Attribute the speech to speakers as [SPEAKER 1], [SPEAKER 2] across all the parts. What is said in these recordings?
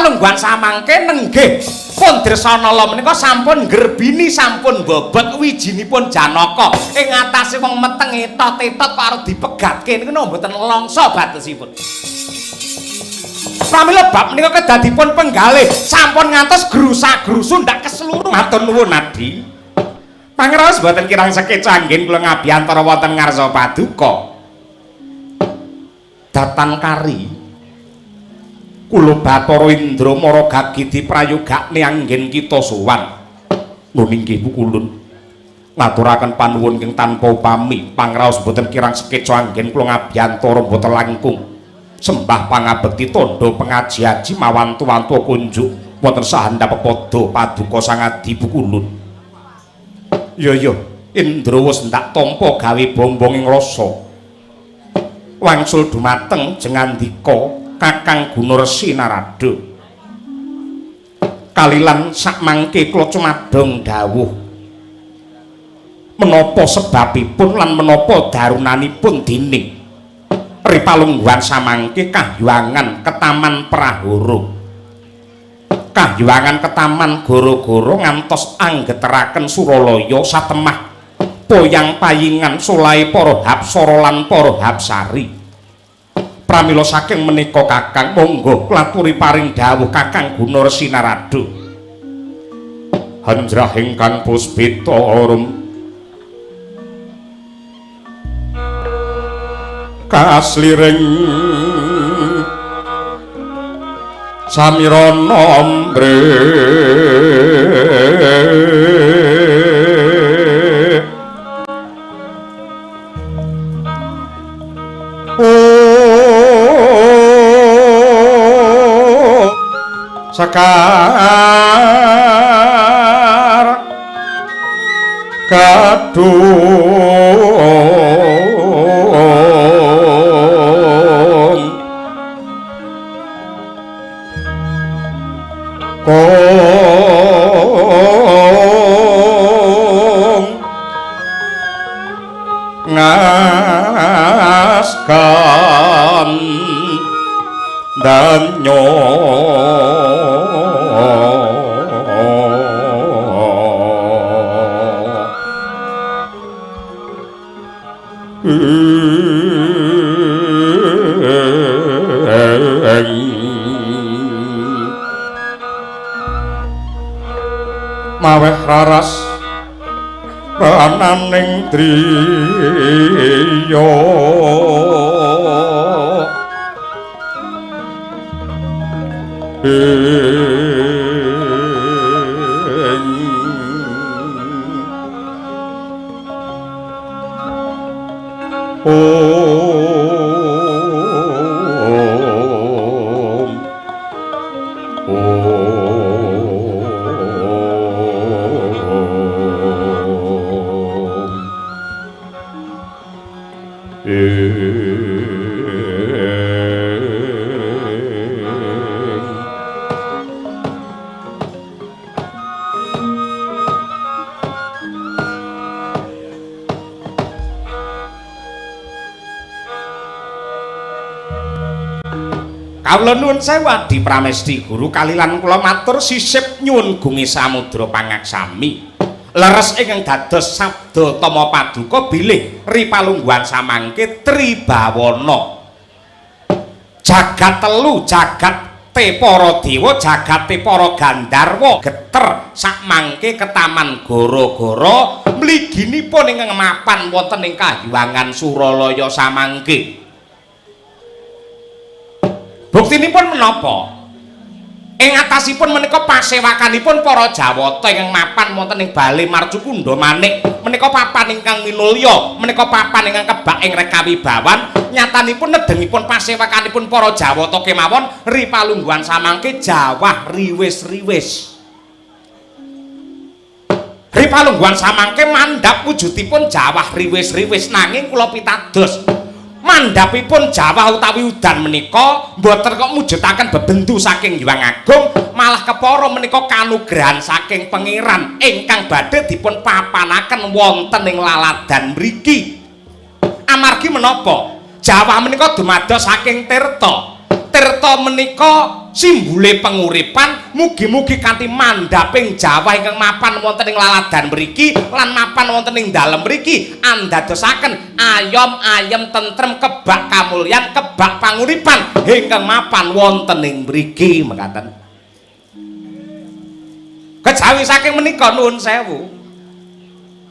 [SPEAKER 1] Ripalungguhan samangke nenggih Kondresanala menika sampun nggerbini sampun bobot wijinipun Janaka ing atase wong meteng etot-etot kok arep dipegatke niku mboten langsa batesipun. Pramila bab menika kedadipun penggalih sampun ngantos grusa-grusu ndak keseluruh. Matur nuwun Adi. Pangraos boten kirang sekeca anggen kula ngabiyantara wonten ngarsa paduka. Datan kari kula Bathara Indra Maragagi diprayogakne anggen kita sowan. Nun inggih Bu Kulun. Ngaturaken panuwun ing tanpa upami pangraos boten kirang sekeca anggen kula ngabiyantara boten langkung. Sembah pangabekti tandha pengaji-aji mawan tuwantu kunjuk wonten sahandhap padha paduka Sang Adi Bu Kulun. Ya Indra wis ndak tampa gawe bombong ing rasa. Wangsul dumateng jengandika Kakang Gunarsi Narada. Kalilan sakmangke kula cumadong dawuh. Menapa sebabipun lan menapa darunanipun dening Ripalungguhan samangke kahyuangan ketaman Prahara. Kahyuangan ketaman gara-gara ngantos anggeteraken Suralaya satemah poyang payingan solahe para Hapsara lan para Hapsari. Pramila saking menika Kakang monggo klaturi paring dawuh Kakang Gunarsi Narada. Hanjrah ingkang puspita arum kasliring samirana ambre sakar kadung kong ngaskan danyo maweh raras pananing driya Kawula nuwun sewu Adi Pramesti Guru kalilan kula matur sisip nyuwun gungi samudra pangaksami. Leres ingkang dados sabda tama paduka bilih Ripalungguhan samangke Tribawana. Jagat telu, jagat te para dewa, jagat te para Gandharwa geter sakmangke ketaman gara-gara mliginipun ingkang mapan wonten ing kahyuangan Suralaya samangke. Buktinipun menapa? Ing atasipun menika pasewakanipun para Jawata ingkang mapan wonten ing Bale Marcukunda Manik, menika papan ingkang minulya, menika papan ingkang kebak ing rekawibawan. Nyatanipun nedengipun pasewakanipun para Jawata kemawon Ripalungguhan samangke jawah riwis-riwis. Ripalungguhan samangke mandhap wujudipun jawah riwis-riwis nanging kula pitados mandhapipun jawah utawi udan menika mboten kok mujudaken bebendu saking Hyang Agung, malah kepara menika kanugrahan saking pangeran ingkang badhe dipun papanaken wonten ing laladan mriki. Amargi menapa? Jawah menika dumados saking tirta. tirta menika simbole penguripan, mugi-mugi kanthi mandhaping Jawa ingkang mapan wonten ing laladan mriki lan mapan wonten ing dalem mriki andadosaken ayom-ayem tentrem kebak kamulyan kebak panguripan ingkang mapan wonten ing mriki mekaten. Kejawi saking menika nuwun sewu.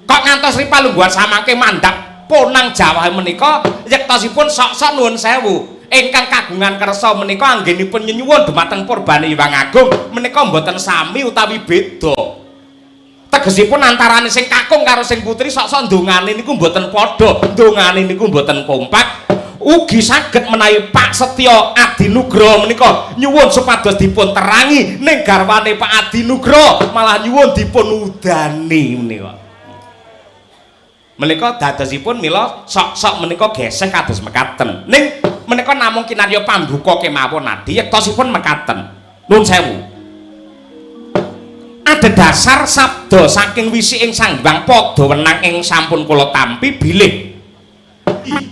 [SPEAKER 1] Kok ngantos ripalungguhan samangke mandhap ponang Jawa menika yektosipun sok-sok nuwun sewu. Ingkang kagungan kersa menika anggenipun nyuwun dumateng Purbane Hyang Agung menika mboten sami utawi beda. Tegesipun antarane sing kakung karo sing putri sok-sok ndongane niku mboten padha, ndongane niku mboten kompak. Ugi saged menawi Pak Setya Adinugraha menika nyuwun supados dipun terangi ning garwane Pak Adinugraha malah nyuwun dipun udani menika. Menika dadosipun mila sok-sok menika geseh kados mekaten. Ning menika namung kinarya pambuka kemawon nadi yektosipun mekaten. Nuwun sewu. Adhedhasar sabda saking wisiking Sang Hyang Pada wenang ing sampun kula tampi bilih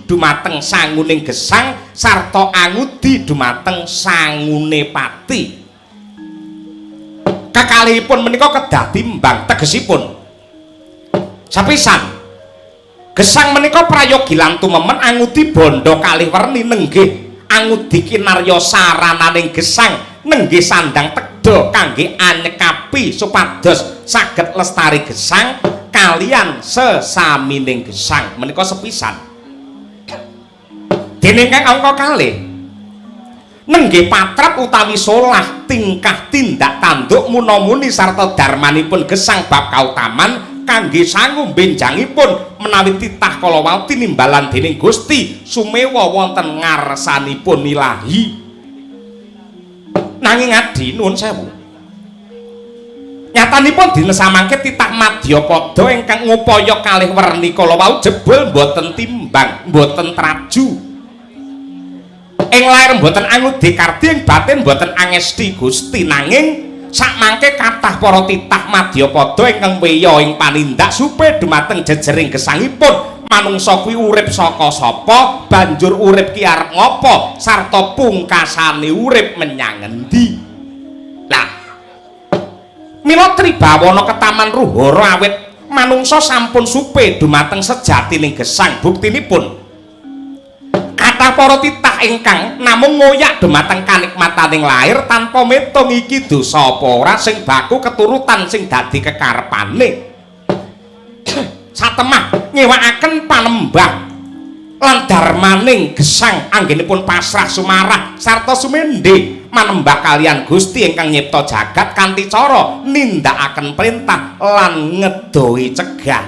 [SPEAKER 1] dumateng sanguning gesang sarta angudi dumateng sangune pati. Kekalihipun menika kedah timbang tegesipun. Sapisan gesang menika prayogi lan tumemen angudi bondo kalih werni nenggih angudi kinarya sarananing gesang nenggih sandang tegda kangge anyekapi supados saged lestari gesang kalian sesamining gesang menika sepisan. Dene ingkang angka kalih nenggih patrap utawi solah tingkah tindak tanduk munamuni sarta darmanipun gesang bab kautaman kangge sangu benjangipun menawi titah kalawati nimbalan dening Gusti sumewa wonten ngarsanipun ilahi. Nanging adi nuwun sewu. Nyatanipun dina samangke titah Madyapada ingkang ngupaya kalih werni kala wau jebul boten timbang, boten traju. Ing lair mboten angudi kardi ing batin mboten angesti Gusti nanging sakmangke kathah para titah Madyapada ingkang weya ing panindak supe dumateng jejering gesangipun manungsa kuwi urip saka sapa banjur urip ki arep ngapa sarta pungkasane urip menyang endi. Lah mila tribawana ketaman ruhara awit manungsa sampun supe dumateng sejatining gesang buktinipun kathah para titah ingkang namung ngoyak dumateng kanikmataning lair tanpa metung iki dosa apa ora sing baku keturutan sing dadi kekarepane. Satemah nyewakaken panembah lan darmaning gesang anggenipun pasrah sumarah sarta sumendhe manembah kalian Gusti ingkang nyipta jagat kanthi cara nindakaken perintah lan ngedohi cegah.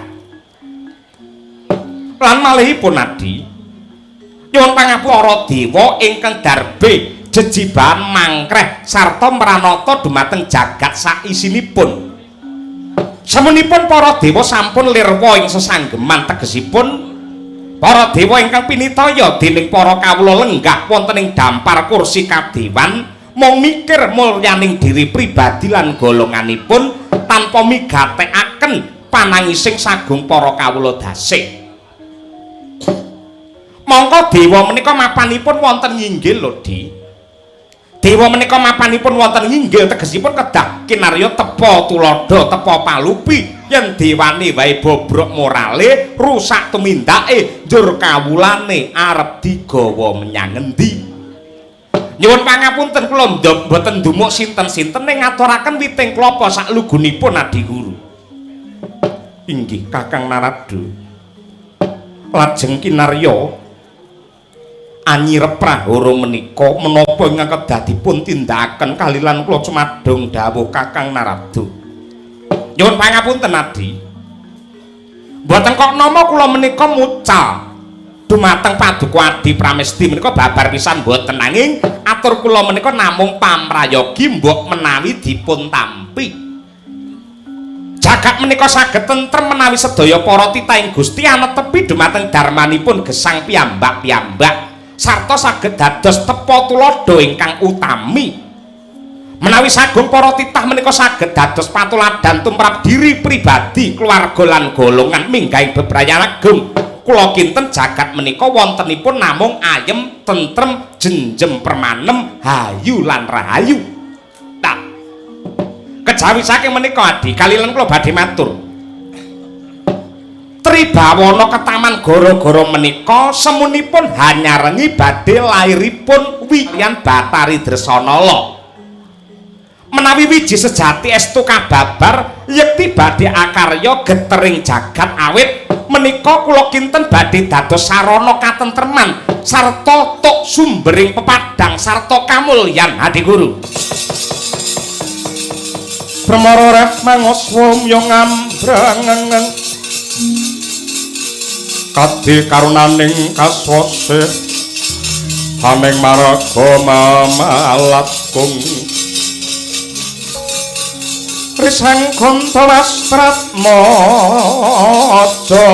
[SPEAKER 1] Lan malihipun adi nyuwun pangapura dewa ingkang darbe jejibahan mangkreh sarta mranata dumateng jagat saisinipun. Semenipun para dewa sampun lirwa ing sesanggeman tegesipun para dewa ingkang pinitaya dening para kawula lenggah wonten ing dampar kursi kadewan mung mikir mulyaning diri pribadi lan golonganipun tanpa migatekaken panangising sagung para kawula dasih. Mongko dewa menika mapanipun wonten nginggil lho Di. Dewa menika mapanipun wonten nginggil tegesipun kedah kinarya tepa tuladha tepa palupi yen dewane wae bobrok morale rusak tumindake njur kawulane arep digawa menyang endi. Nyuwun pangapunten kula mboten ndumuk sinten-sinten ning ngaturaken witing klapa saklugunipun Adi Guru. Inggih Kakang Narada. Lajeng kinarya anyirep prahara menika menapa ingkang kedah dipun tindakaken kalilan kula cumadung dawuh Kakang Narada. Nyuwun pangapunten Adi. Mboten kok nama kula menika mucal dumateng Paduka Adi Pramesti menika babar pisan mboten nanging atur kula menika namung pamrayogi mbok menawi dipun tampi. Jagat menika saged tentrem menawi sedaya para titahing Gusti anetepi dumateng darmanipun gesang piyambak-piyambak. Sarta saged dados tepa tuladha ingkang utami. Menawi sagung para titah menika saged dados patuladan tumrap diri pribadi, keluarga lan golongan minggahing bebrayan agung. kula kinten jagat menika wontenipun namung ayem tentrem jenjem permanem hayu lan rahayu. Nah, kejawi saking menika Adi kalilan kula badhe matur Tribawana ketaman gara-gara menika semunipun hanyarengi badhe lairipun Wiyan Batari Dresanala. Menawi wiji sejati estu kababar yekti badhe akarya getering jagat awit menika kula kinten badhe dados sarana katentreman sarta tuk sumbering pepadang sarta kamulyan Adi Guru. Brahmara reh mangos wumya ngambrangen kadhe karunaning kaswase haning maraga mamalatkung risang kontolastrat mojo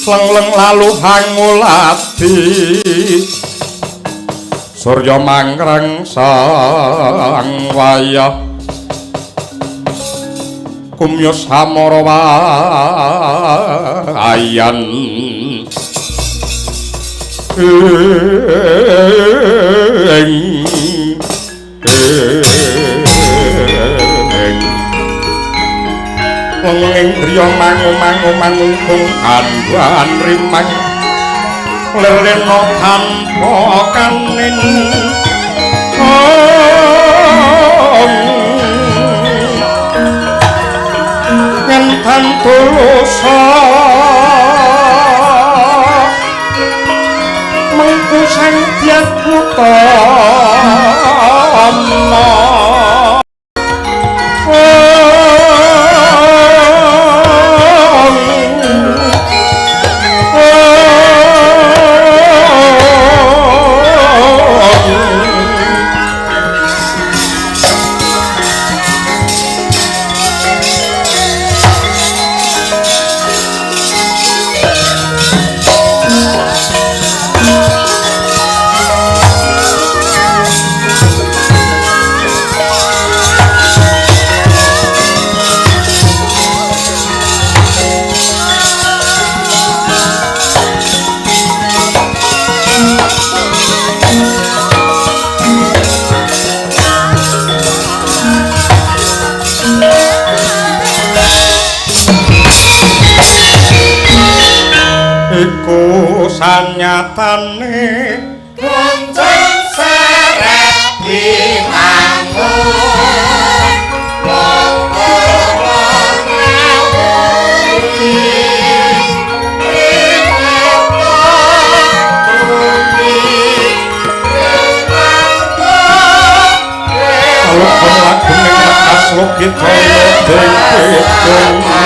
[SPEAKER 1] leng-leng lalu hangulati surya mangkreng sang wayah kumyos hamara wayan Wong driya mangu-mangu kandhan rimang lelena tanpa kanin ngentan tulusa mengku sang diat utama sanyatane kunjung seret dimangun monggo ngawuri
[SPEAKER 2] Rama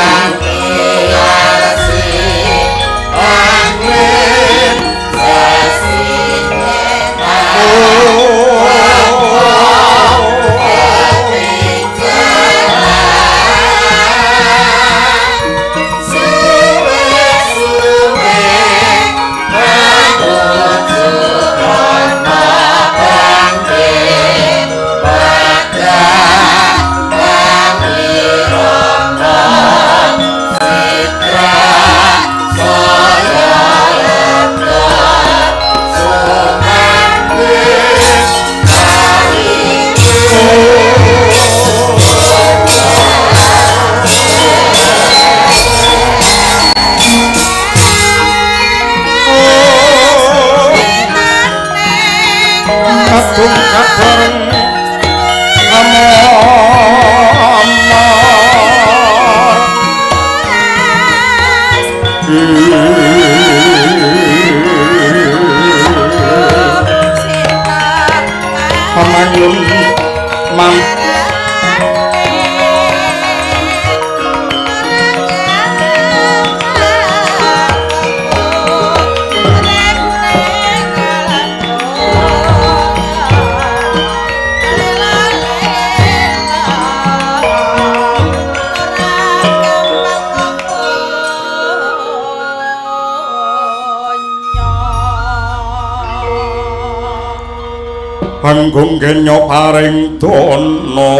[SPEAKER 1] Anggung kenya paring dono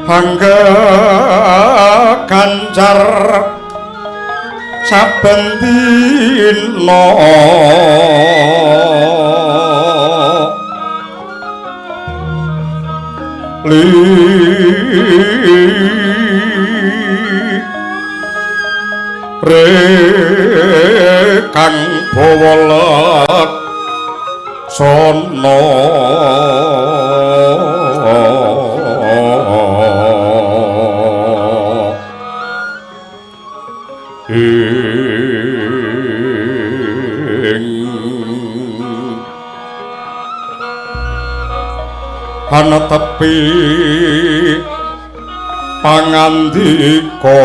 [SPEAKER 1] Angga kancar saben dina kang bawalat sono ana tepi pangandika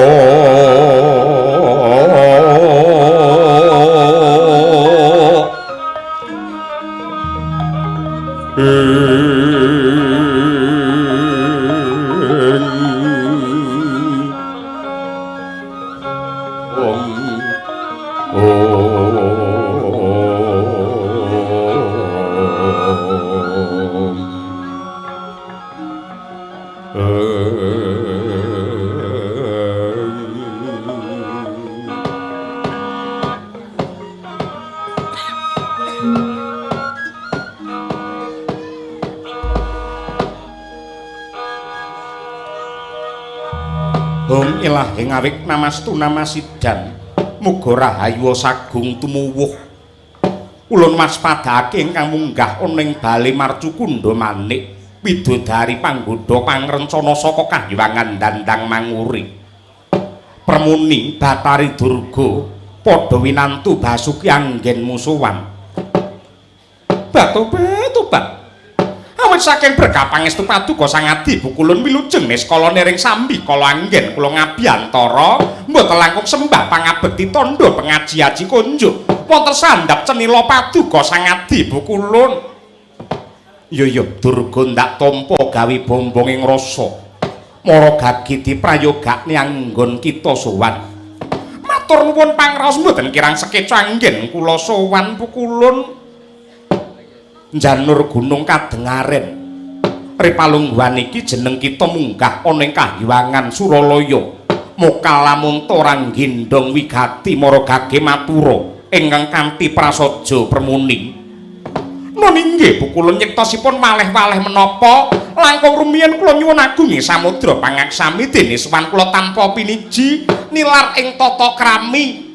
[SPEAKER 1] Hum ilahi ngawik namastu namasidan muga rahayu sagung tumuwuh ulun waspadake ingkang munggah ana ing bali Marcukunda Manik widodari panggoda pangrencana saka Kahyangan Dandang Manguri Permuni Batari Durga padha winantu Basuki anggen musuhan batu-batu awit saking berkah pangestu paduka Sang Adi Bukulun wilujeng niskala niring sambi kala anggen kula ngabiyantara mboten langkung sembah pangabekti tandha pengaji-aji kunjuk wonten sandhap cenila paduka Sang Adi Bukulun ya Durga ndak tampa gawe bombong ing rasa mara gagiti prayogakne anggon kita sowan matur nuwun pangraos mboten kirang sekeca anggen kula sowan Bukulun Janur Gunung Kadengaren Ripalungguhan iki jeneng kita munggah ana ing Kahyangan Suralaya mokal lamun torang gendong wigati mara gage matura ingkang kanthi prasaja Permuni nun inggih Bukulun nyektosipun malih-malih menapa langkung rumiyin kula nyuwun agung ing samudra pangaksami dene sowan kula tanpa piniji nilar ing tata krami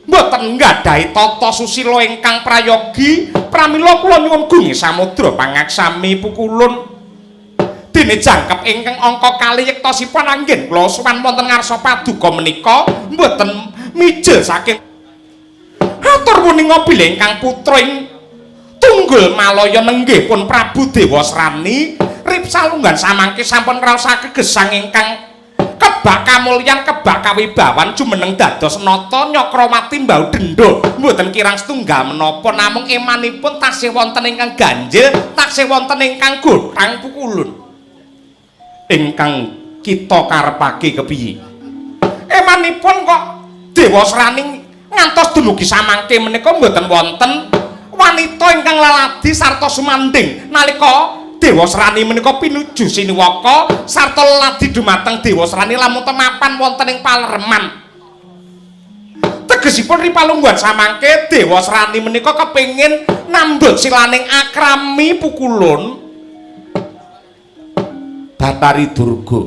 [SPEAKER 1] mboten nggadahi tata susila ingkang prayogi pramila kula nyuwun agung ing samudra pangaksami Bukulun dene jangkep ingkang angka kalih yektosipun anggen kula sowan wonten ngarsa paduka menika mboten mijil saking atur wuninga bilih ingkang putra ing Tunggul Malaya nenggih pun Prabu Dewasrani rip salunggan samangke sampun ngraosake gesang ingkang kebak kamulyan kebak kawibawan jumeneng dados nata Nyakrawati Mbau Dendha mboten kirang setunggal menapa namung emanipun tasih wonten ingkang ganjil tasih wonten ingkang godhang Pukulun ingkang kita karepake kepiye emanipun kok Dewasrani ngantos dumugi samangke menika mboten wonten wanita ingkang laladi sarta sumanding nalika Dewasrani menika pinuju siniwaka sarta laladi dumateng Dewasrani lamun temapan wonten ing palereman tegesipun ripalungguhan samangke Dewasrani menika kepingin nambut silaning akrami Pukulun Batari Durga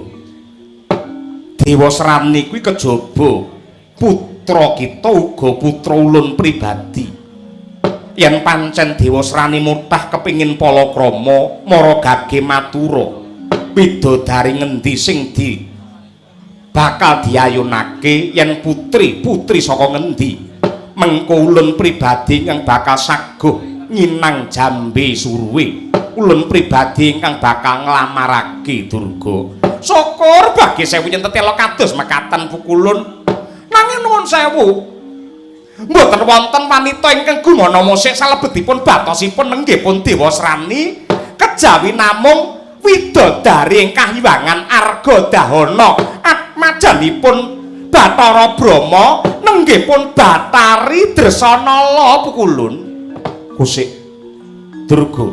[SPEAKER 1] Dewasrani kuwi kejaba putra kita uga putra ulun pribadi yen pancen Dewasrani mutah kepingin palakrama mara gage matura widodari ngendi sing di bakal diayunake yen putri saka ngendi mengko ulun pribadi ingkang bakal saguh nyinang jambe suruwe ulun pribadi ingkang bakal nglamarake Durga syukur bagi sewu yen tetela kados mekaten Pukulun nanging nuwun sewu mboten wonten wanita ingkang gumana musik salebetipun batosipun nenggih pun Dewasrani kejawi namung widodari ing Kahyangan Argadahana atmajanipun Bathara Brahma nenggih nggih pun Bathari Dresanala Pukulun. Kusik Durga,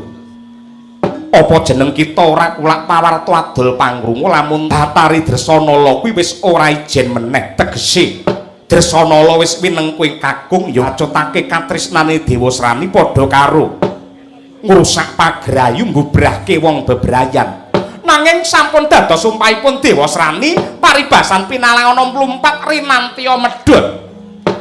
[SPEAKER 1] apa jeneng kita ora kulak pawarta adol pangrungu lamun Bathari Dresanala kuwi wis ora ijen meneh, tegese Dresanala wis wineng kowe kakung ya acutake katresnane Dewasrani padha karo ngrusak pagrayu mbubrahke wong bebrayan. Nanging sampun dados sumpahipun Dewasrani paribasan pinalangana 64 rinantya medhot.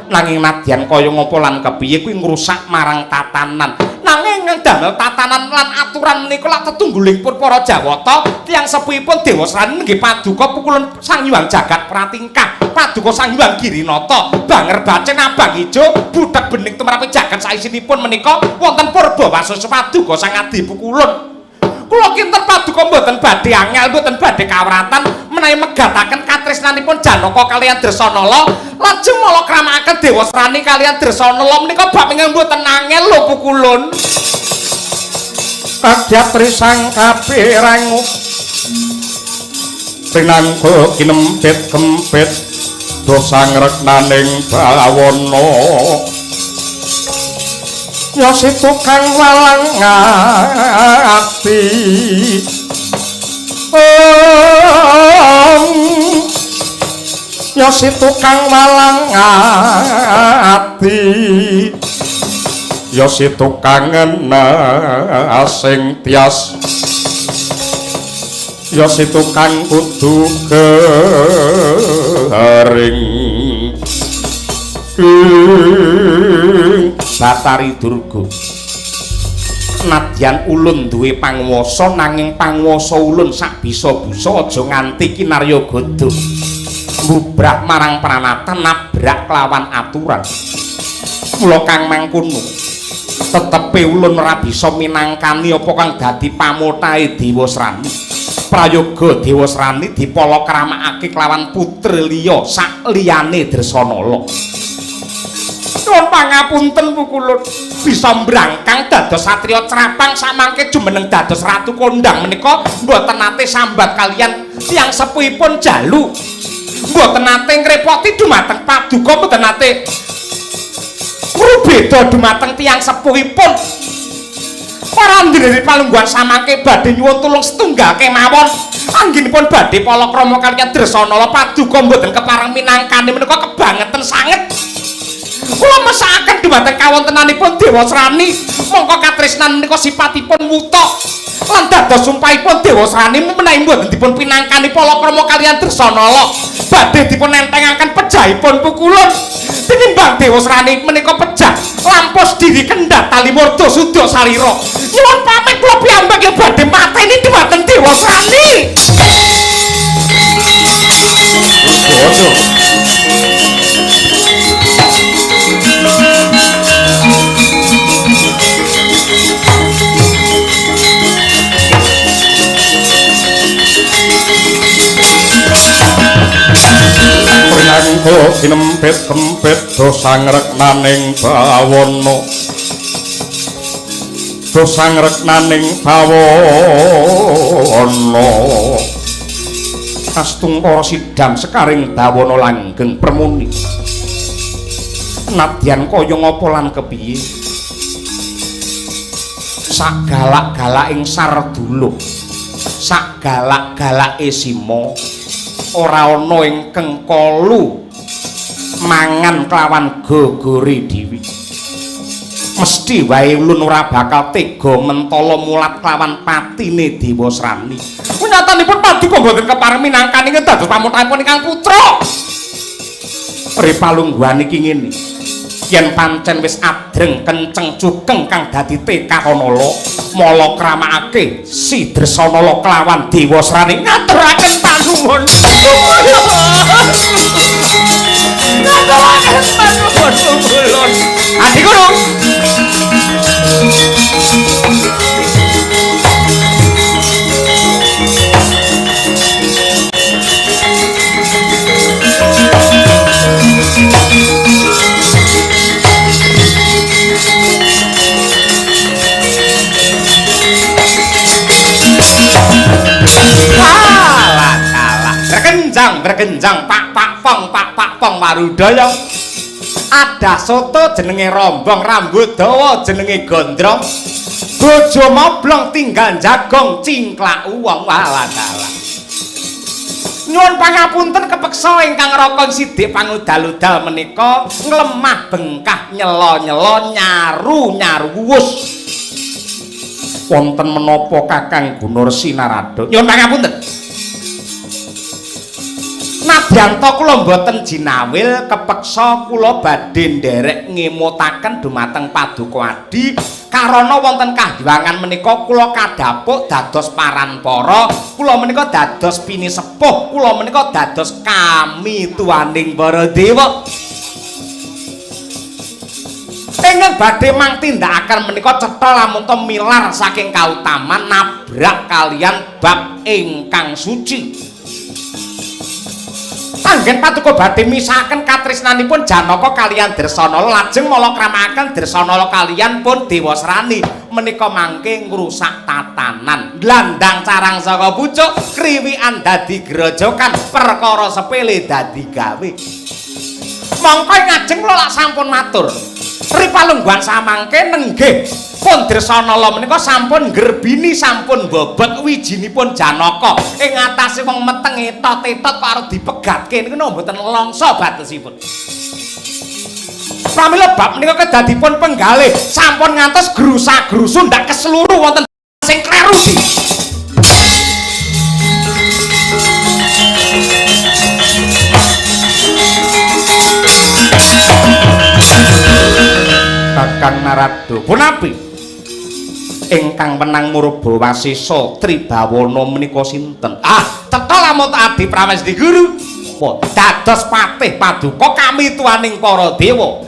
[SPEAKER 1] Nanging nadyan kaya ngapa lan kepiye kuwi ngrusak marang tatanan. Nanging damel tatanan lan aturan menika lak tetunggulipun para Jawata tiyang sepuhipun Dewasrani nggih paduka pukulan Sang Hyang Jagat Pratingkah, paduka Sang Hyang Girinata, banger bacen abang ijo, budak bening tumrape jagat saisinipun menika wonten purba wasus paduka Sang Adi Pukulun. Kula kinten paduka mboten badhe angel, mboten badhe kawratan menawi megataken katresnanipun Janaka kaliyan Dresanala, lajeng mala kramakaken Dewasrani kaliyan Dresanala menika bab ingkang mboten angel lho Pukulun. Kadyatri sang kapirangu pinangka kinempit-kempit dosa ngreknaning bawana. Ya si tukang walang ati ya si tukang walang ati ya si tukang sing tias ya si tukang kudu garing Bathari Durga. Nadyan ulun duwe pangwasa nanging pangwasa ulun sak bisa-bisa aja nganti kinarya godhong mbubrah marang pranatan nabrak kelawan aturan. Mula kang mangkono tetepe ulun ora bisa minangkani apa kang dadi pamothahe Dewasrani. Prayoga Dewasrani dipalakramakake kelawan putri liya sak liyane Dresanala. Nuwun pangapunten Pukulun, bisa mbrangkang dados satriya Crapang samangke jumeneng dados ratu kondang menika mboten nate sambat kaliyan tiyang sepuhipun Jalu. Mboten nate ngrepoti dumateng paduka, mboten nate rubeda dumateng tiyang sepuhipun. Para nderek palungguhan samangke badhe nyuwun tulung setunggal kemawon. Anggenipun badhe palakrama kaliyan Dresanala paduka mboten kepareng minangkani menika kebangetan sanget. Kula mesakaken dumateng kawontenanipun Dewasrani mongko katresnan menika sipatipun wuta lan dados sumpahipun Dewasrani menawi mboten dipun pinangkani palakrama kaliyan Dresanala badhe dipun entengaken pejahipun Pukulun. Tinimbang Dewasrani menika pejah lampus diri kendhat tali murda sudha salira. Nyuwun pamit kula piyambak yen badhe mateni dumateng Dewasrani. Prinangka kinempit-kempit dosa ngreknaning bawana. Dosa ngreknaning bawana. Astung para sidam sekaring dawana langgeng permuni. Nadyan kaya ngapa lan kepiye? Sak galak-galaking Sardula, sak galak-galake Sima ora ana ingkang kalu mangan kelawan gogore dhewe. Mesthi wae ulun ora bakal tega mentala mulat kelawan patine Dewasrani. Punyatanipun paduka boten kepareng minangkani dados pamutanipun ingkang putra. Ripalungguhan iki ngene. Yen pancen wis adreng kenceng cugeng kang dadi tekahanala mala kramakake si Dresanala kelawan Dewasrani ngaturaken panuwun. Ngaturaken panuwun Pukulun. Adi Guru. Berkenjang pak pong Marudaya Ada soto jenenge rombong, rambut dawa jenenge gondrong. Bojo moblong tinggal jagong, cingklak uwong waladala. Nyuwun pangapunten kepeksa ingkang rokon sidik pangudal-udal menika nglemah bengkah nyelo-nyelo nyaru-nyaru wus. Wonten menapa Kakang Gunarsi Narada? Nyuwun pangapunten. Nadyanto kula mboten jinawil kepeksa kula badhe nderek ngemutaken dumateng Paduka Adi karana wonten kahyangan menika kula kadhapuk dados paranpara, kula menika dados pinisepuh, kula menika dados kamituwaning para dewa. Ingkang badhe mangtindakaken menika cetha lamun to milar saking kautaman nabrak kalian bab ingkang suci. Anggen Paduka badhe misahaken katresnanipun Janaka kaliyan Dresanala lajeng mala kramakaken Dresanala kaliyan pun Dewasrani menika mangke ngrusak tatanan glandang carang saka pucuk kriwikan dadi grojokan perkara sepele dadi gawe. Mongko ngajeng kula lak sampun matur ripalungguhan samangke nenggih pun Dresanala menika sampun nggerbini sampun bobot wijinipun Janaka ing atase wong meteng etot-etot kok arep dipegatke niku mboten longso batesipun. Pramila bab menika kedadipun penggalih sampun ngantos grusa-grusu ndak keseluruh wonten sing kleru di. Kakang Narada punapi ingkang menang Murba Wasesa Tribawana menika sinten? Teka lamun Adi Pramesti Guru dados patih Paduka kamituwaning para dewa.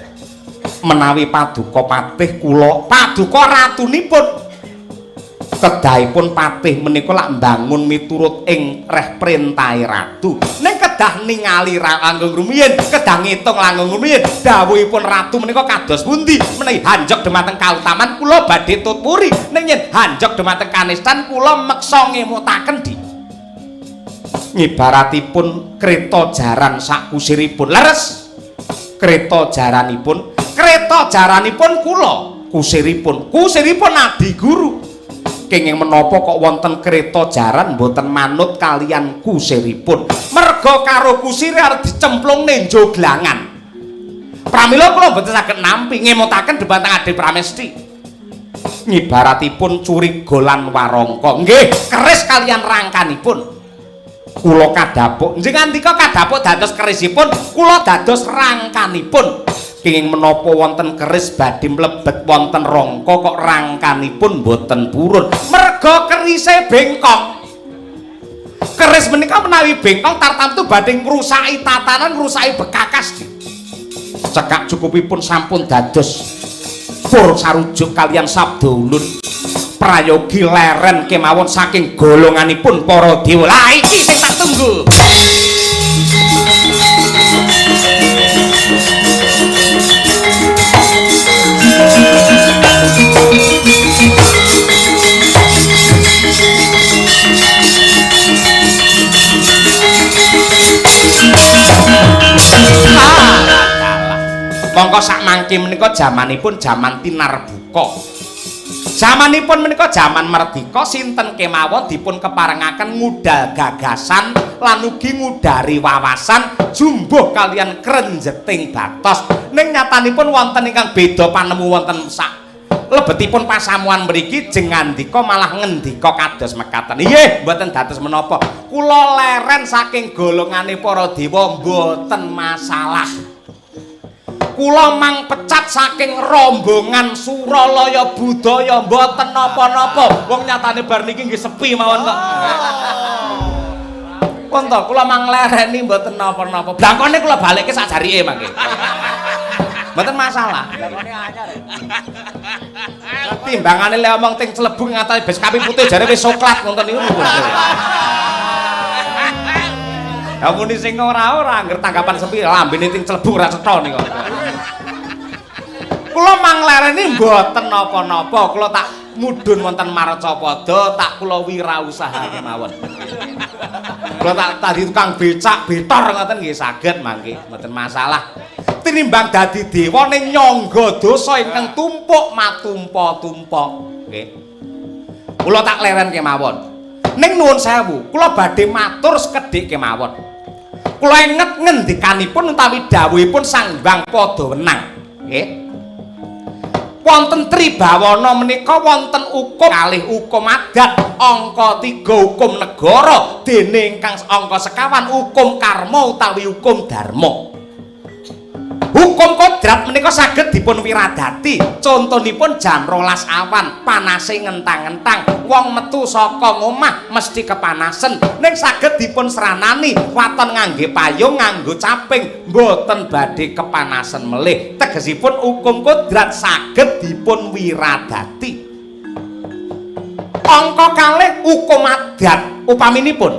[SPEAKER 1] Menawi Paduka patih kula Paduka ratunipun kedahipun patih menika lak mbangun miturut ing reh perintahe ratu. Ning kedah ningali langkung rumiyin, kedah ngitung langkung rumiyin, dawuhipun ratu menika kados pundi? Menawi hanjok dhumateng kautaman kula badhe tutpuri, ning yen hanjok dhumateng kanistan kula meksa ngemutaken di. Ngibaratipun kreta jaran sak kusiripun. Leres. Kreta jaranipun kula kusiripun Adi Guru. Kenging menapa kok wonten kereta jaran mboten manut kalian kusiripun merga karo kusire arep dicemplung nenjo glangan. Pramila kula mboten saged nampi ngemutaken dhumateng Adi Pramesti. Ngibaratipun curiga lan warangka nggih keris kalian rangkanipun kula kadhapuk njing andika kadhapuk dados kerisipun kula dados rangkanipun. Kenging menapa wonten keris badhe mlebet wonten rangka kok rangkanipun boten purun merga kerise bengkong. Keris menika menawi bengkong tartamtu badhe ngrusaki tatanan ngrusaki bekakas. Cekak cukupipun sampun dados pur sarujuk kalian sabda ulun prayogi leren kemawon saking golonganipun para dewa. Lah iki sing tak tunggu. Mongko sak mangke menika jamanipun jaman tinarbuka. Jamanipun menika jaman merdika sinten kemawon dipun keparengaken ngudal gagasan lan ugi ngudari wawasan jumbuh kalian krenjeting batos. Ning nyatanipun wonten ingkang beda panemu wonten sak lebetipun pasamuan mriki jeng ngandika malah ngendika kados mekaten. Nggih, mboten dados menapa. Kula leren saking golongane para dewa mboten masalah. Kula mang pecat saking rombongan Suralaya budaya mboten napa-napa. Wong nyatane bar niki nggih sepi mawon kok. Pun to kula mang lereni mboten napa-napa. Blangkone kula balikke sajarike mangke. Mboten masalah. Blangkone anyar. Timbangane le omong ting Celebung ngatasi bes kapi putih jare wis soklat ngoten niku. Ya muni sing ora angger tanggapan sepi lambene ting Celebung ora cetha niku. Kula mang lereni mboten napa-napa, kula tak mudhun wonten Marcapada, tak kula wirausaha kemawon. Kula tadi tukang becak betor ngoten nggih saged mangke mboten masalah. Tinimbang dadi dewa ning nyangga dosa ingkang tumpuk matumpa-tumpa. Nggih. Kula tak leren kemawon. Ning nuwun sewu, kula badhe matur sekedhik kemawon. Kula inget ngendikanipun utawi dawuhipun Sang Hyang Padawenang. Nggih. Wonten Tribawana menika wonten hukum kalih hukum adat, angka 3 hukum negara, dene ingkang angka sekawan hukum karma utawi hukum dharma. Hukum kodrat menika saged dipun wiradati. Contonipun jam 12 awan, panase ngentang-ngentang. Wong metu saka omah mesti kepanasen. Ning saged dipun sranani waton ngangge payung, nganggo caping, mboten badhe kepanasen melih. Tegesipun hukum kodrat saged dipun wiradati. Angka kalih hukum adat upaminipun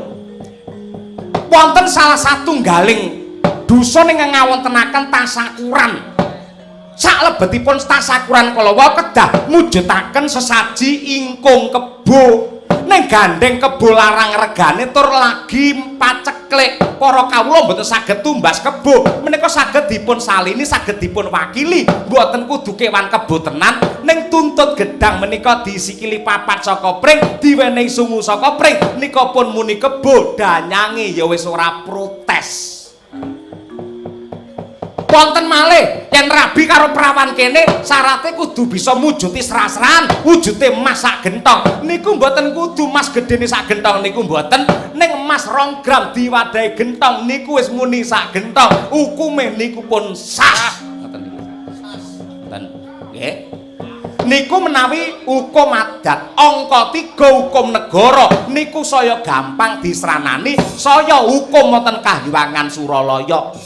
[SPEAKER 1] wonten salah satunggaling dusun ingkang ngawontenaken tasakuran. Salebetipun tasakuran kalawa kedah mujudaken sesaji ingkung kebo. Ning gandeng kebo larang regane tur lagi paceklik. Para kawula mboten saged tumbas kebo. Menika saged dipun salini, saged dipun wakili. Mboten kudu kewan kebo tenan, ning tuntut gedang menika disikili papat saka pring, diwenehi sungu saka pring. Nika pun muni kebo, danyange ya wis ora protes. Wonten malih yen rabi karo prawan kene syaraté kudu bisa mujuti sras-sran, wujude emas sak gentong. Niku mboten kudu emas gedene sak gentong niku mboten, ning emas 2 gram diwadahi gentong niku wis muni sak gentong. Hukume niku pun sah. Ngoten niku. Ngoten. Nggih. Niku menawi hukum adat, angka 3 hukum negara niku saya gampang disranani, saya hukum wonten Kahyangan Suralaya.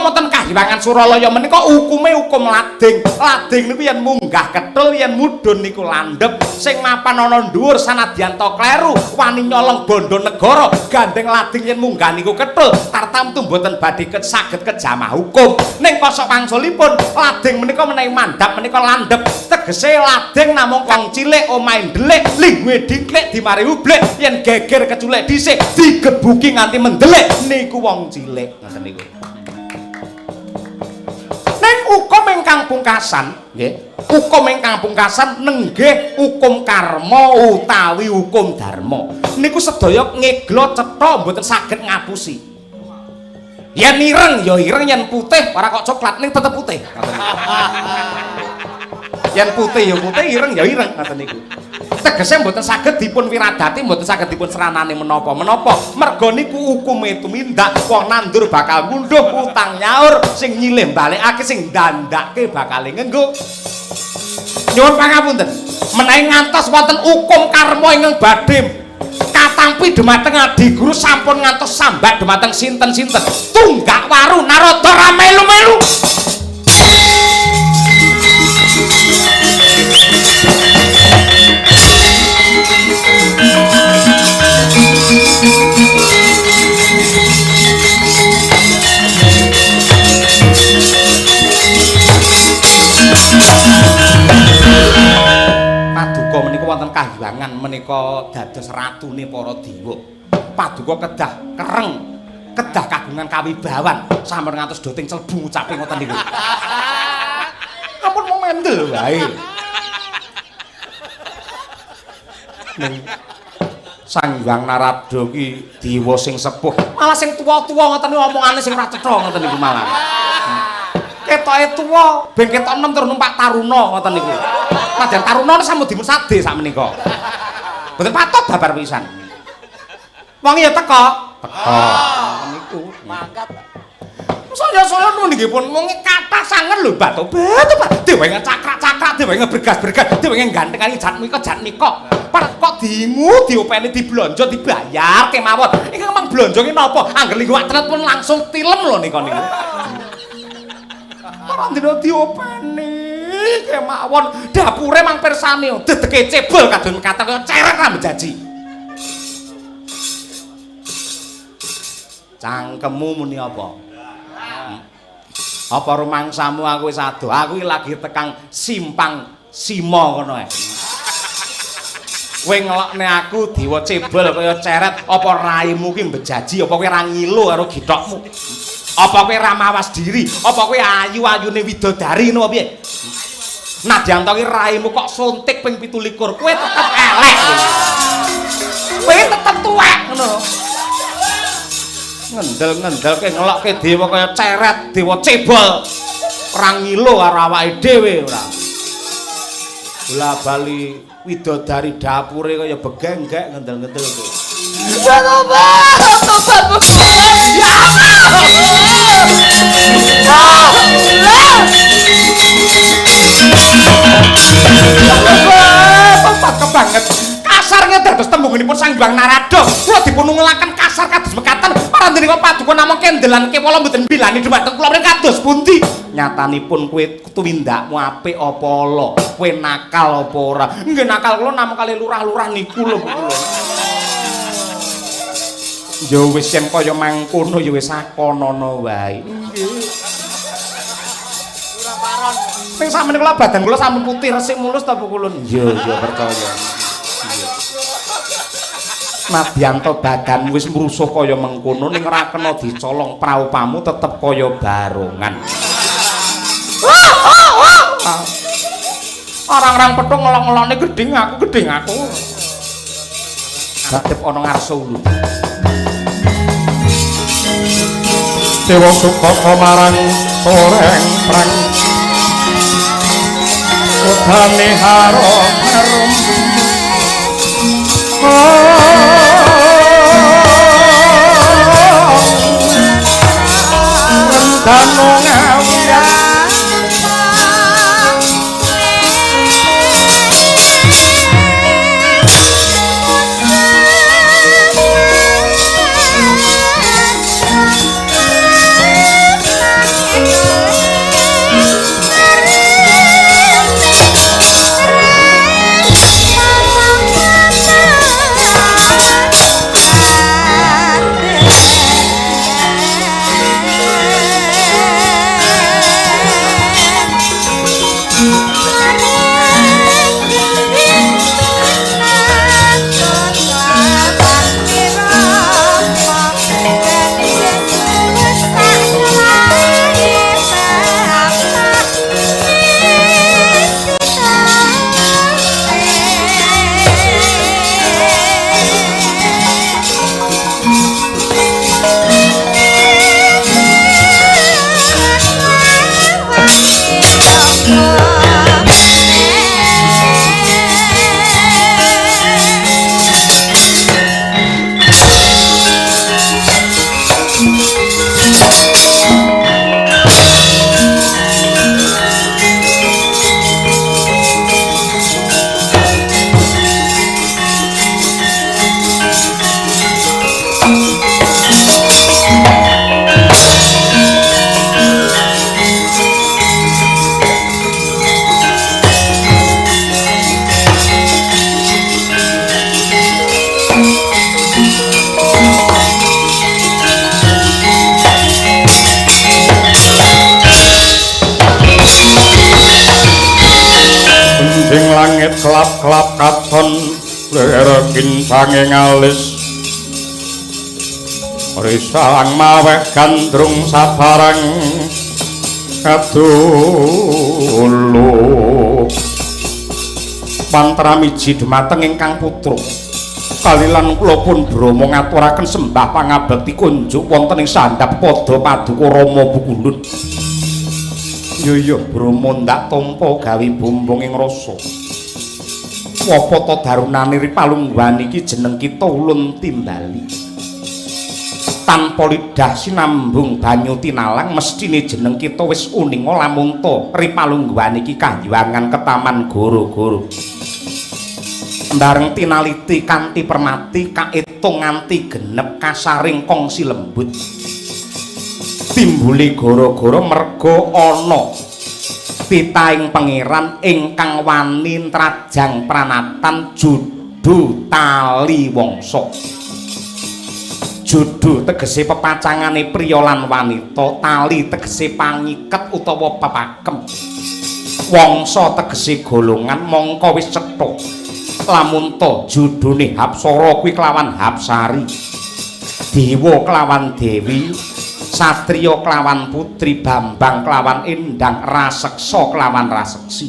[SPEAKER 1] Wonten Kahyangan Suralaya menika hukume hukum lading. Lading niku yen munggah ketul, yen mudhun niku landhep. Sing mapan ana dhuwur sanadyan to kleru wani nyolong bondo negara, gandeng lading yen munggah niku ketul, tartamtu mboten badhe saged kejamah hukum. Ning kosok wangsulipun lading menika menehi mandhap menika landhep. Tegese lading namung wong cilik omahe ndelik, lingwe diklik dimari ublek, yen geger keculek dhisik digebuki nganti mendelik niku wong cilik. Ngoten niku. Hukum ingkang pungkasan, nggih. Hukum ingkang pungkasan nenggih hukum karma utawi hukum dharma. Niku sedaya ngeglo cetha mboten saged ngapusi. Yen ireng ya ireng, yen putih ora kok coklat ning tetep putih. Yen putih ya putih, ireng ya ireng ngoten niku. Tegese mboten saged dipun wiradati, mboten saged dipun seranani menapa-menapa. Merga niku hukume tumindak, wong nandur bakal ngunduh, utang nyaur, sing nyilih balekake, sing dandake bakal ngenggo. Nyuwun pangapunten. Menawi ngantos wonten hukum karma ingkang badhe katampi dhumateng Adi Guru sampun ngantos sambat dhumateng sinten-sinten. Tunggak waru Narada ra melu-melu. Paduka menika wonten Kahyangan menika dados ratune para dewa. Paduka kedah kereng, kedah kagungan kawibawan sampun ngantos doting celbu ngucape ngoten niku. Ampun mau mendel wae. Ning Sang Hyang Narada ki dewa sing sepuh, malah sing tuwa-tuwa ngoten niku omongane sing ora cetha ngoten niku malah. Ketoke tuwa ben ketok enem terus numpak taruna ngoten niku. Padahal taruna sampun dipun sade sak menika. Mboten patut babar pisan. Wong ya teka. Niku mangkat. Saya nggih pun mung kathah sanget lho batu. Dewe ngecakrak-cakrak, dewe ngebergas-bergas, dewe nggantengani jat nika. Parek kok diingu, diopeni, diblonjo, dibayar kemawon. Iki memang blonjo ki napa? Angger linggo atlet pun langsung tilem lho nika niku. Ora ndina diopeni kemawon. Dapure mang pirsani dedeke cebol kadon kata kaya cerek ra menjaji. Cangkemmu muni apa? Apa rumangsamu aku wis adoh? Aku lagi tekang simpang simo ngono ae. Kowe ngelokne aku dewa cebol kaya ceret apa raimu ki mbejaji apa kowe ra ngilu karo githokmu? Apa kowe ra mawas diri? Apa kowe ayu-ayune widodari ngono piye? Nadyan to ki raimu kok suntik ping 17 kowe tetep elek. Kowe tetep tuwek ngono. Ngendel-ngendel ke ngelokke dewa kaya ceret, dewa cebol. Ora ngilu karo awake dhewe ora. Bola bali widodari dapure kaya begenggek ngendel-ngendel kowe.
[SPEAKER 2] Ya tobat, tobat. Ya
[SPEAKER 1] Allah. Kebanget. Kasarnya dados tembunganipun Sang Hyang Narada. Kula dipun ngelaken kasar kados mekaten parandening paduka namung kendelan kewala mboten bilani dhumateng kula mriki kados pundi. Nyatanipun kowe tuwindakmu apik apa ala? Kowe nakal apa ora? Nggih nakal kula namung kali lurah-lurah niku lho. Ya wis yen kaya mangkono ya wis sakonono wae. Nggih. Ora paron. Ping sampeyan kula badan kula sampun putih resik mulus ta Bu Kulun? Iya percaya. Madyanto badan wis mrusuh kaya mengkono ning ora kena dicolong praupamu tetep kaya barongan. Orang-orang petung ngelong-ngelone gedhing aku. Gatip ana ngarsa ulu. Dewa Sukata marang soreng prang. Udane harum. Rentano ngawiyah kelap-kelap katon lerekin sanging alis risalang maweh gandrung sabarang kadulu pantramiji dumateng ingkang putra kalilan kula pun Brama ngaturaken sembah pangabekti kunjuk wonten ing sandhap pada paduka Rama Bukulun. Yo Brama ndak tampa gawe bumbung ing rasa. Apa to darunane Ripalungguhan iki jeneng kita ulun timbali. Tanpa lidah sinambung banyu tinalang mestine jeneng kita wis uninga lamun to Ripalungguhan iki kahyangan ketaman goro-goro. Bareng tinaliti kanthi permati kaetung nganti genep kasaring kongsi lembut. Timbuli goro-goro merga ana pitaing pangeran ingkang wani trajang pranatan judu tali wangsa. Judu tegese pepacangane priya lan wanita, tali tegese pangiket utawa pepakem. Wangsa tegese golongan mongko wis cetha. lamun to judune Hapsara kuwi kelawan Hapsari, dewa kelawan dewi, satriya kelawan putri, Bambang kelawan Endang, Raseksa kelawan Raseksi.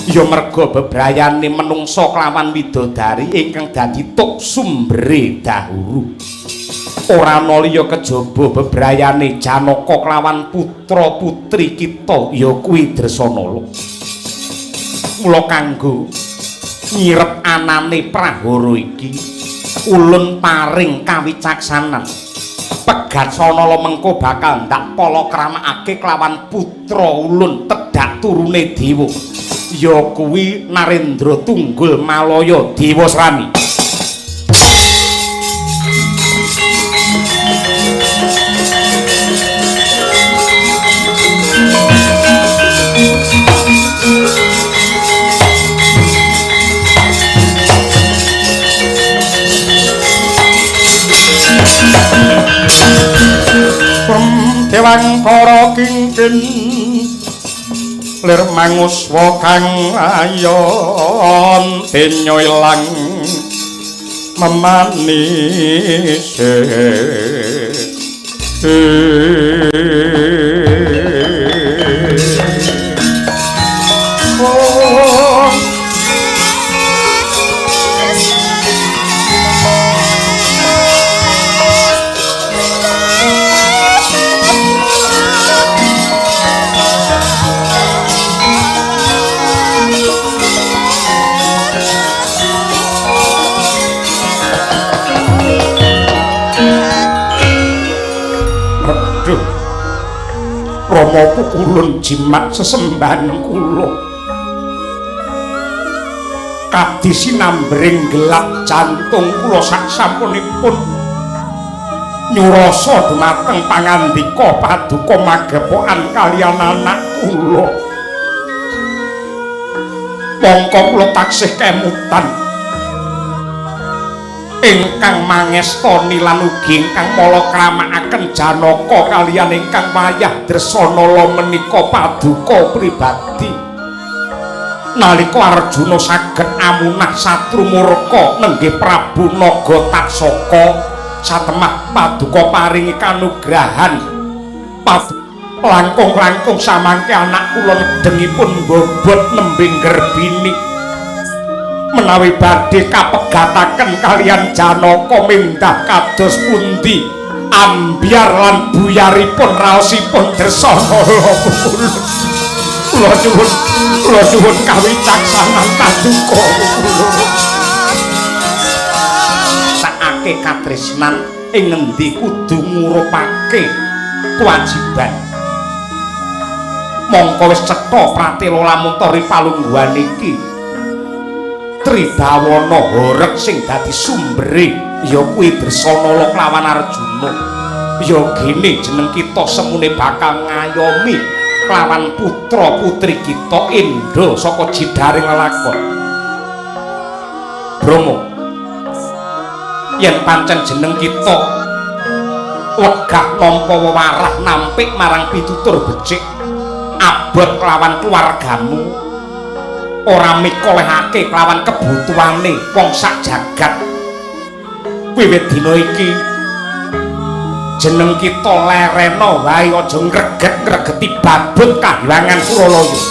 [SPEAKER 1] Ya merga bebrayane menungsa kelawan widodari ingkang dadi tuk sumbere dahulu. Ora ana liya kejaba bebrayane Janaka kelawan putra putri kita ya kuwi Dresanala. Mula kanggo nyirep anane prahara iki ulun paring kawicaksanan. Pegat Sanala mengko bakal ndak palakramakake kelawan putra ulun tedhak turune dewa. Ya kuwi Narendra Tunggul Malaya Dewasrani. Dewangkara kingkin lir manguswa kang ayon denya ilang memanise Rama pukulun jimat sesembahan kula kadhi sinambring gelap jantung kula saksampunipun nyurasa dumateng pangandika paduka magepokan kaliyan anak kula mongko kula taksih kemutan ingkang mangestoni lan ugi ingkang palakramaken Janaka kaliyan ingkang wayah Dresanala menika paduka pribadi nalika Arjuna saged amunah satru murka nenggih Prabu Nagataksaka satemah paduka paringi kanugrahan langkung-langkung samangke anak kula nedengipun bobot nembing gerbini menawi badhe kapegataken kalian Janaka mindah kados pundi ambyar lan buyaripun raosipun Dresanala kula nyuwun kawicaksanan paduka sakake katresnan ing ngendi kudu ngurupake kewajiban mongko wis cetha pratela lamun tori palungguhan iki Tribawana horeg sing dadi sumbere ya kuwi Dresanala kelawan Arjuna. Ya gene jeneng kita semune bakal ngayomi kelawan putra putri kita Indra saka jidaring lelakon. Bromo. Yen pancen jeneng kita wegah nampa wewarah nampik marang pitutur becik abot kelawan keluargamu. Ora mikolehake kelawan kebutuhane wong sak jagat. Wiwit dina iki jeneng kita lerena wae aja ngreget-ngregeti babut Kahyangan Suralaya.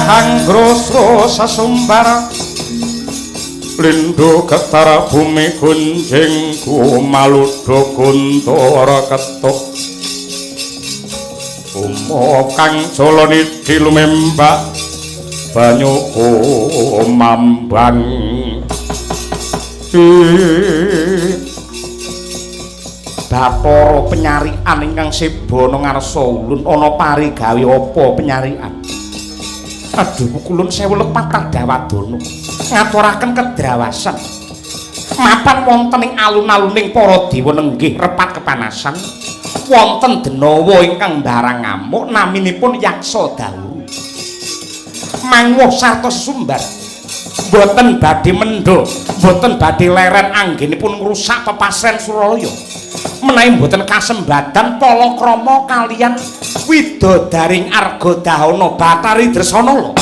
[SPEAKER 1] Anggrosro sasumbar Lindho getar bumi gunjing Kumaludha kuntara ketuk Umo kang joloni dilumembak Banyu mambang Bathara penyarian ingkang sebana ngarsa ulun ana parigawe apa penyarian Aduh kulun sewu lepatang Dawadono ngaturaken kedrawasan mapan wonten ing alun-aluning para dewa nenggih repat kepanasan wonten denawa ingkang barang ngamuk naminipun Yaksa Dawuru manguh sarta sumbar boten badhe mendho boten badhe leren anggenipun ngrusak pepasren Suralaya menawi boten kasembadan palakrama kaliyan Widadaring Argadahana Batari Dresana.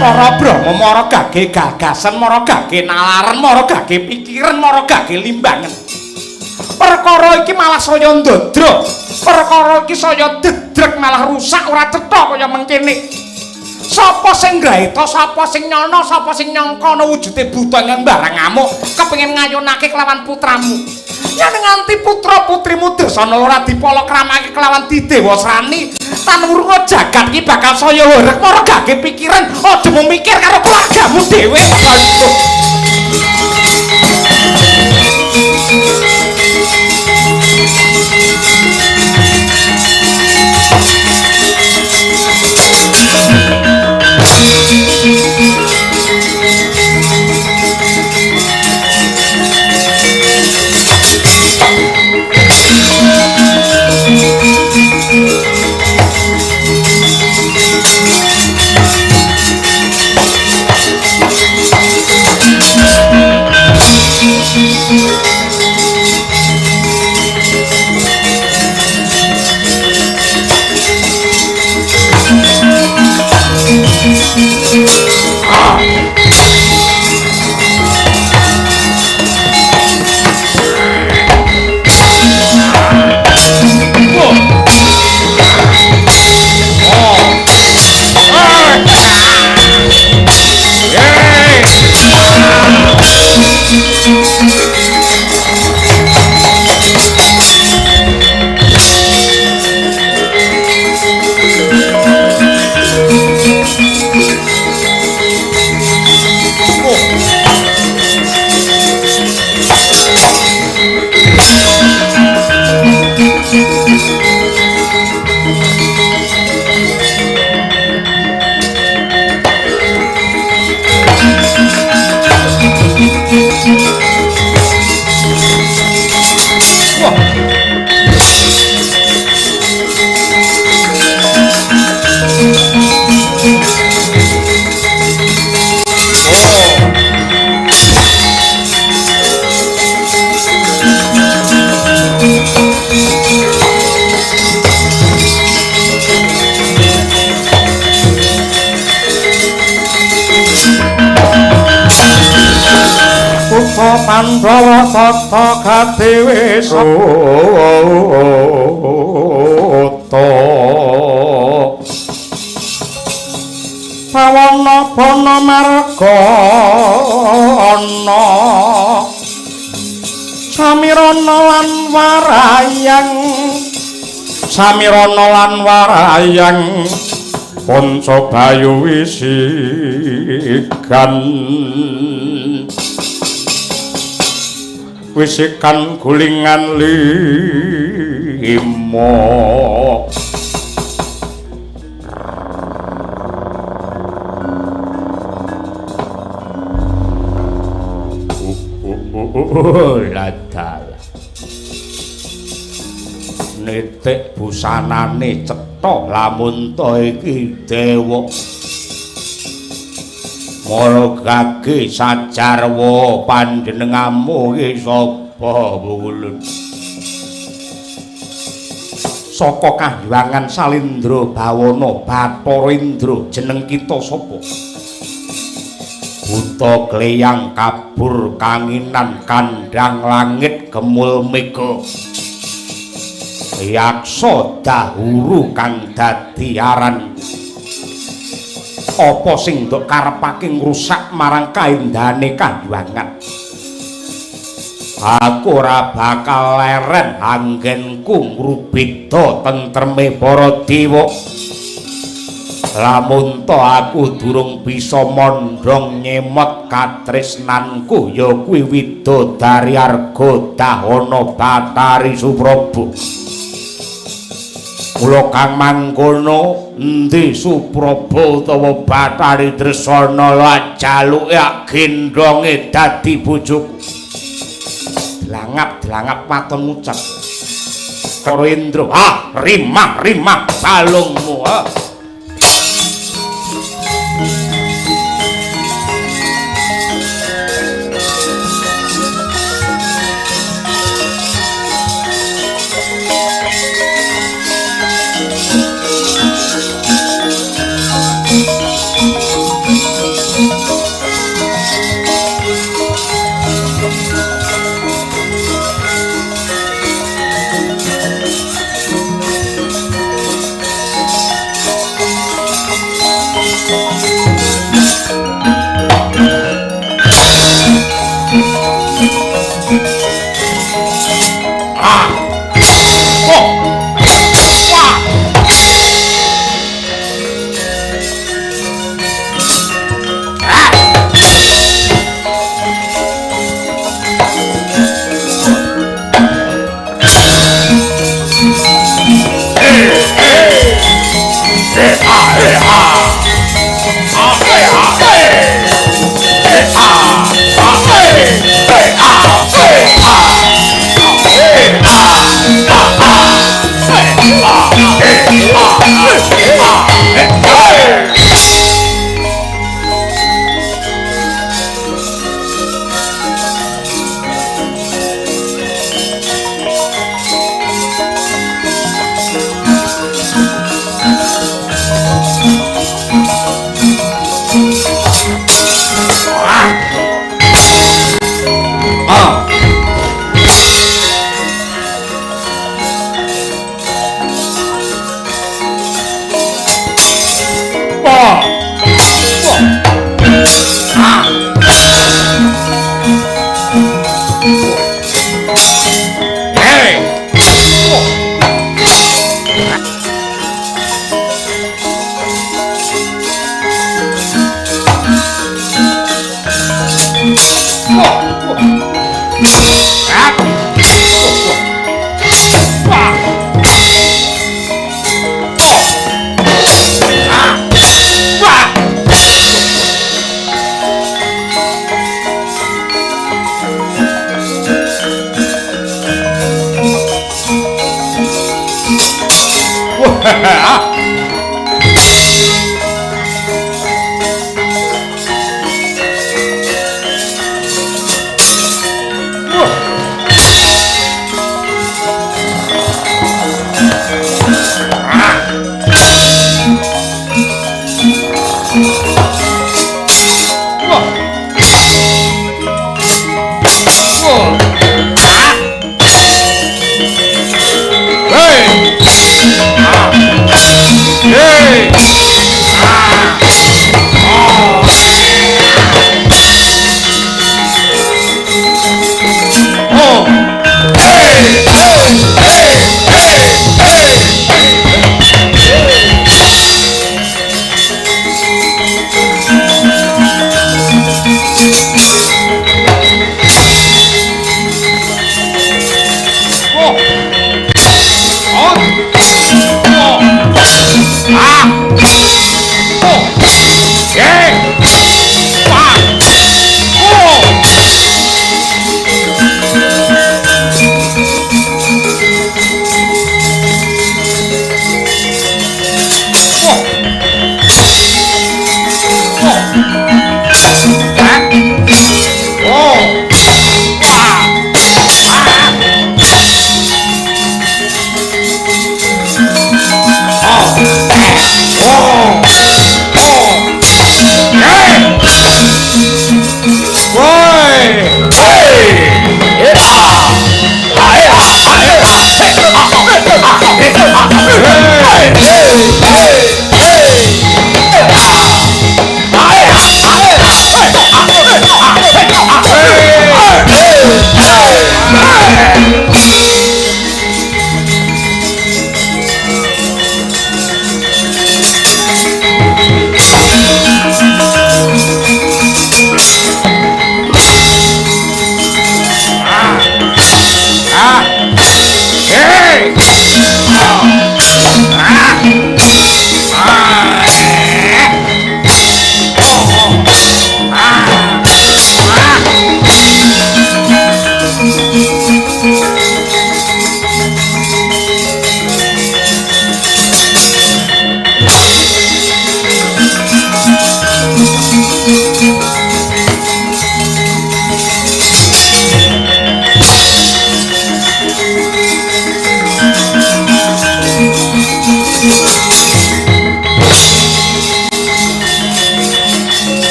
[SPEAKER 1] Para Brahma mara gage gagasan mara gage nalaran mara gage pikiran mara gage limbangan perkara iki malah saya ndodrok perkara iki saya dedrek malah rusak ora cetha kaya mengkene sapa sing nggaeta sapa sing nyono sapa sing nyangka ana wujude buta ing barang ngamuk kepengin ngayunake kelawan putramu yen nganti putra putrimu Dresana ora dipalakramake kelawan didewasrani tanurunga jagat iki bakal saya horeg mara gage pikiran aja mung mikir karo keluargamu dhewe Pandhawa tata kadewesa pawana bana margana samirana lan warayang panca bayu wisikan wisikan gulingan limo ladal nitik busanane cetha lamun ta iki dewa mara gage sajarwa panjenengamu iki sapa Wulun saka Kahyangan Salindra Bawana Bathara Indra jeneng kita sapa buta gleyang kabur kanginan kandhang langit gemul mega Yaksa Dawuru kang dadi aran apa sing ndok karepake ngrusak marang kaendhane Kahyangan Aku ora bakal leren anggenku ngrubida tentreme para dewa. Lamun to aku durung bisa mondhong nyemot katresnanku ya kuwi Widodari Argadahana Bathari Supraba. Mula kang mangkono endi Supraba utawa Bathari Tresna la jaluke gendhonge dadi bojoku. Delangap maton ngucap. Para Indra, rimah balungmu.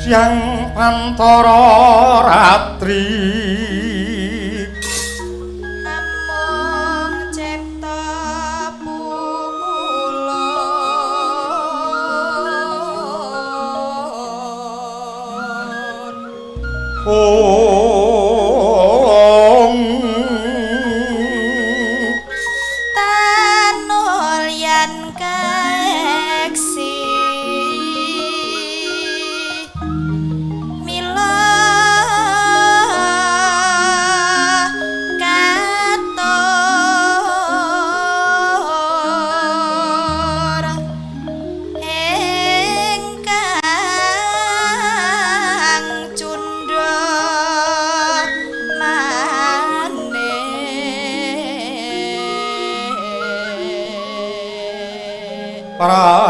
[SPEAKER 1] Yang Pantara Ratri
[SPEAKER 2] namung cipta pukulun tanul yan kaeksi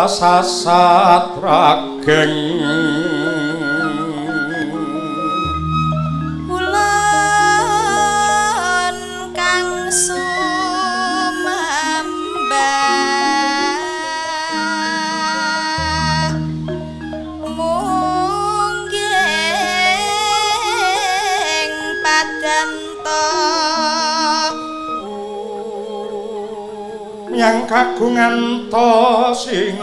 [SPEAKER 1] prasasat rageng
[SPEAKER 2] ulun kang sumambah mungging padanta
[SPEAKER 1] yang kagungan to sing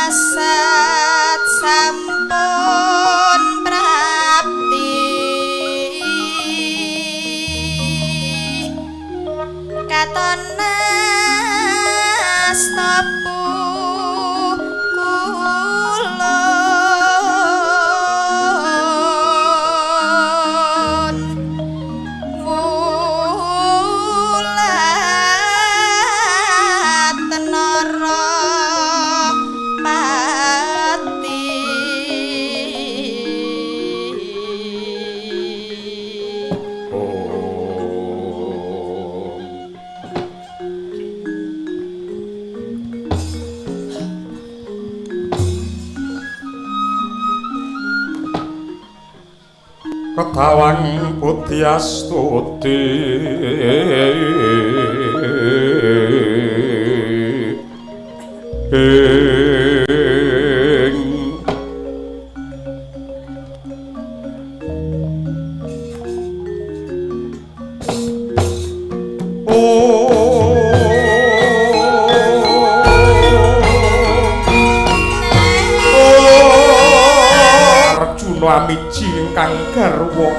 [SPEAKER 2] sasat sampun prapti katon nastapu
[SPEAKER 1] Ketawang Putyastuti Amiji ingkang garwa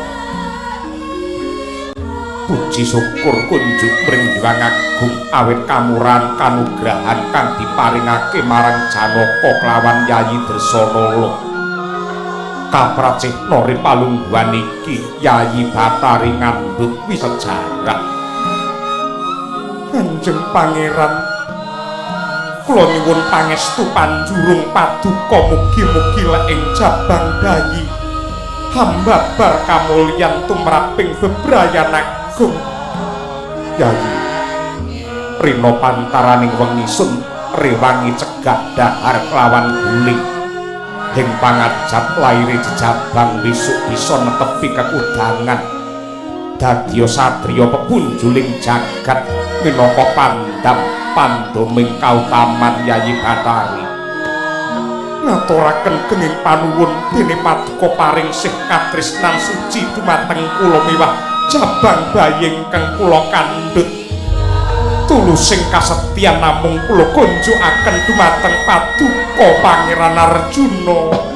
[SPEAKER 1] puji syukur kunjuk mring Hyang Agung awit kamurahan kanugrahan kang diparingake marang Janaka kelawan Yayi Dresanala kapracihna ripalungguhan iki Yayi Batari ngandhut wisejarah Kanjeng Pangeran kula nyuwun pangestu panjurung paduka mugi-mugi ing Jabang Dayi hamba bar kamulyan tumraping bebrayan agung Yayi rina pantaraning wengi sun rewangi cegah dahar kelawan guling ing pangajap laire jejabang besuk bisa netepi kekudangan dadya satriya pepunjuling jagat minangka pandam pandhoming kautaman Yayi Batari ngaturaken kenging panuwun dene paduka paring sih katresnan suci dumateng kula miwah Jabang Bayi ingkang kula kandhut tulusing kasetyan namung kula kunjukaken dumateng paduka Pangeran Arjuna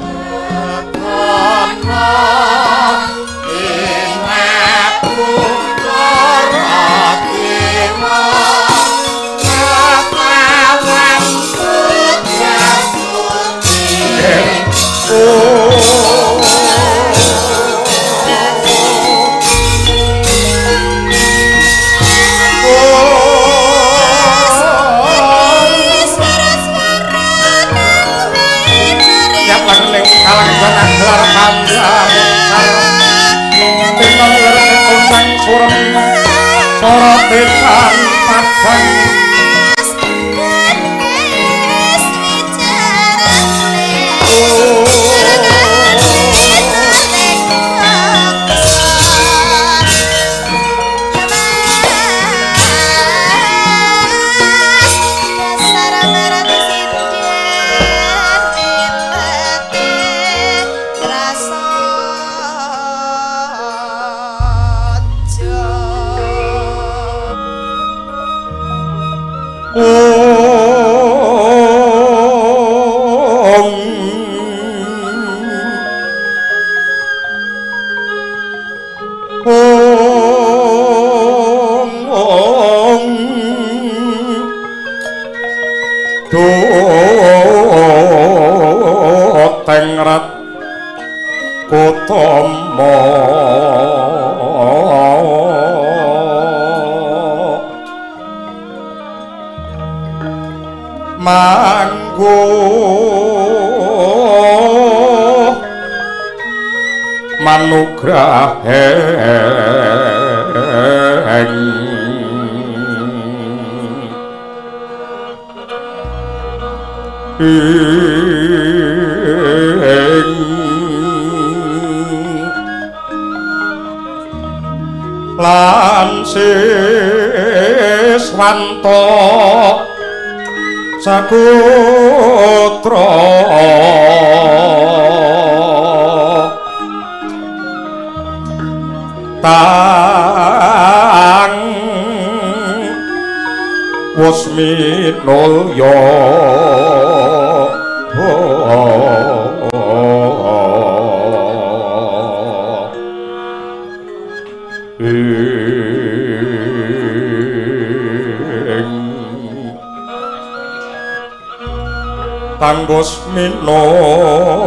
[SPEAKER 2] rati sinden nipete prasaja
[SPEAKER 1] tengrat kutama manggo manugraheng lan siswanto sakutra tang wasminulya tanggos minulya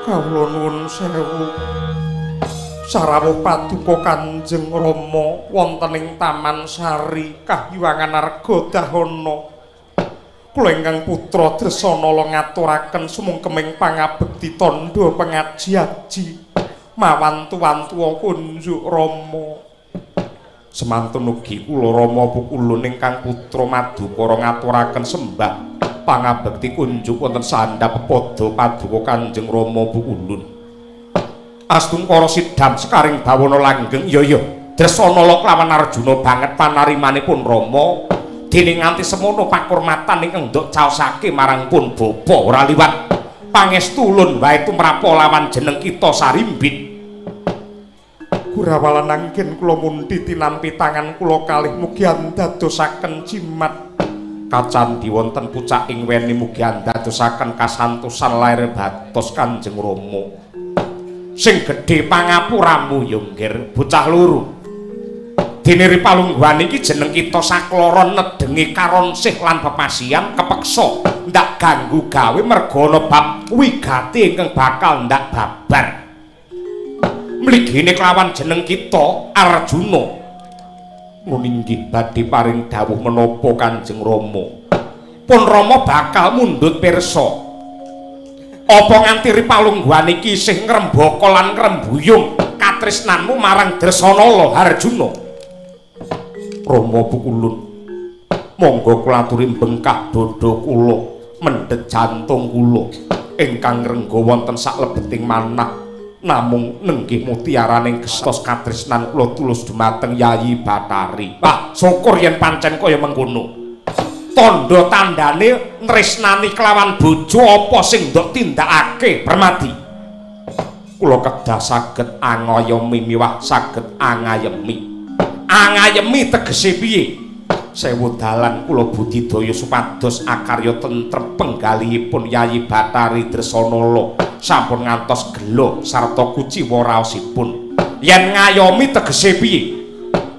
[SPEAKER 1] kawula nuwun sewu sarawuh paduka Kanjeng Rama wonten ing Taman Sari Kahyuwangan Arga Dahana kula ingkang putra Dresanala ngaturaken sumungkeming pangabekti tandha pengaji-aji mawantu-wantu kunjuk Rama semantun ugi kula Rama Pukulun ingkang putra Madukara ngaturaken sembah pangabekti kunjuk wonten sandhap padha paduka Kanjeng Rama Pukulun astung para sidham sekaring bawana langgeng ya Dresanala klawan Arjuna banget panarimanipun Rama dene nganti semono pakurmatan ingkang ndok caosake marang pun bapa ora liwat pangestu ulun wae tumrap lawan jeneng kita Sarimbit Gurawalan anggen kula mundi tinampi tangan kula kalih mugi andadosaken jimat kacandhi wonten pucaking weni mugi andadosaken kasantosan lair batos Kanjeng Rama sing gedhe pangapuramu yonggir bocah loro dene ripalungguhan iki jeneng kita sakloron nedengi karonsih lan pepasihan kepeksa ndak ganggu gawe merga ana bab wigati ingkang bakal ndak babar mligine kelawan jeneng kita Arjuna nuninggih badhe paring dawuh menapa Kanjeng Rama pun Rama bakal mundhut pirsa apa nganti ripalungguhan iki isih ngrembaka lan ngrembuyung katresnanmu marang Dresanala Arjuna Rama Pukulun monggo kula aturi bengkah dada kula mendhet jantung kula ingkang ngrengga wonten saklebeting manah namung nenggih mutiaraning gestos katresnan kula tulus dumateng Yayi Bathari wah syukur yen pancen kaya mengkono tandha-tandhane tresnani kelawan bojo apa sing ndok tindakake Permadi kula kedah saged angayemi miwah saged angayemi tegese piye sewu dalan kula budidaya supados akarya tentrem penggalihipun Yayi Bathari Dresanala sampun ngantos gelo sarta kuciwa raosipun yen ngayomi tegese piye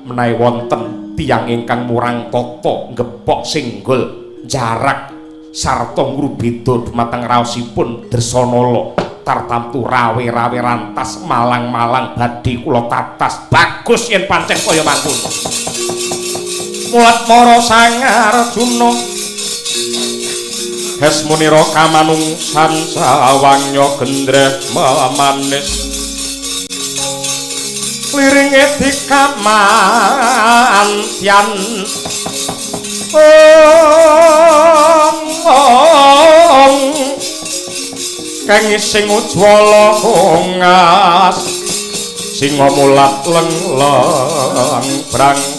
[SPEAKER 1] menawi wonten tiyang ingkang murang tata ngepok singgul jarak sarta ngrubeda dumateng raosipun Dresanala tartamtu rawe-rawe rantas malang-malang badhe kula tatas bagus yen pancen kaya mangkono mulat mara Sang Arjuna Hasmunira kamanungsan sawangnya gendreh manis liringe dikamantian kang sing ujwala kongas singa mulat leng-leng brang